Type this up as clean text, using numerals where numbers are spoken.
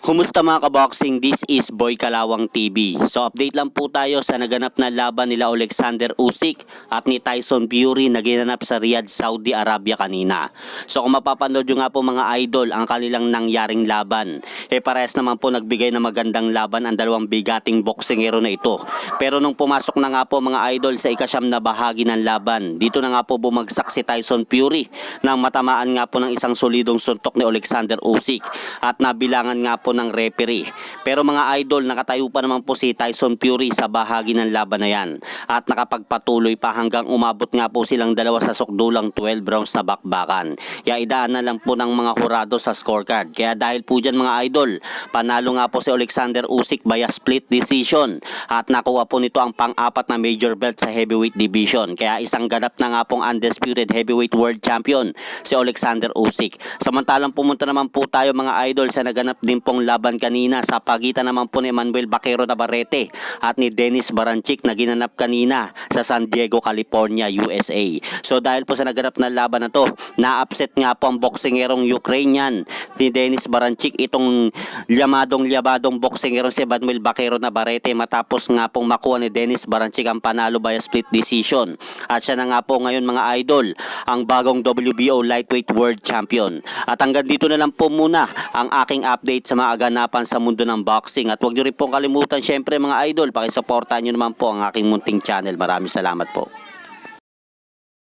Kumusta mga kaboxing? This is Boy Kalawang TV. So update lang po tayo sa naganap na laban nila Alexander Usyk at ni Tyson Fury na ginanap sa Riyadh, Saudi Arabia kanina. So kung mapapanood nyo nga po mga idol ang kanilang nangyaring laban, parehas naman po nagbigay na magandang laban ang dalawang bigating boksingero na ito. Pero nung pumasok na nga po mga idol sa ikasyam na bahagi ng laban, dito na nga po bumagsak si Tyson Fury nang matamaan nga po ng isang solidong suntok ni Alexander Usyk at nabilangan nga po ng referee. Pero mga idol, nakatayo pa naman po si Tyson Fury sa bahagi ng laban na yan at nakapagpatuloy pa hanggang umabot nga po silang dalawa sa sukdulang 12 rounds na bakbakan. Kaya idaan na lang po ng mga hurado sa scorecard. Kaya dahil po dyan mga idol, panalo nga po si Alexander Usyk via split decision at nakuha po nito ang pang-apat na major belt sa heavyweight division. Kaya isang ganap na nga pong undisputed heavyweight world champion si Alexander Usyk. Samantalang pumunta naman po tayo mga idol sa naganap din pong laban kanina sa pagitan naman po ni Manuel Baquero Navarrete at ni Dennis Baranchyk na ginanap kanina sa San Diego, California, USA. So dahil po sa naganap na laban na to, na-upset nga po ang boksingerong Ukrainian ni Dennis Baranchyk, itong labadong boksingerong si Manuel Baquero Navarrete, matapos nga pong makuha ni Dennis Baranchyk ang panalo via split decision. At siya na nga po ngayon mga idol ang bagong WBO lightweight world champion. At hanggang dito na lang po muna ang aking update sa mga aganapan sa mundo ng boxing. At huwag nyo rin pong kalimutan syempre mga idol, pakisuportahan nyo naman po ang aking munting channel. Maraming salamat po.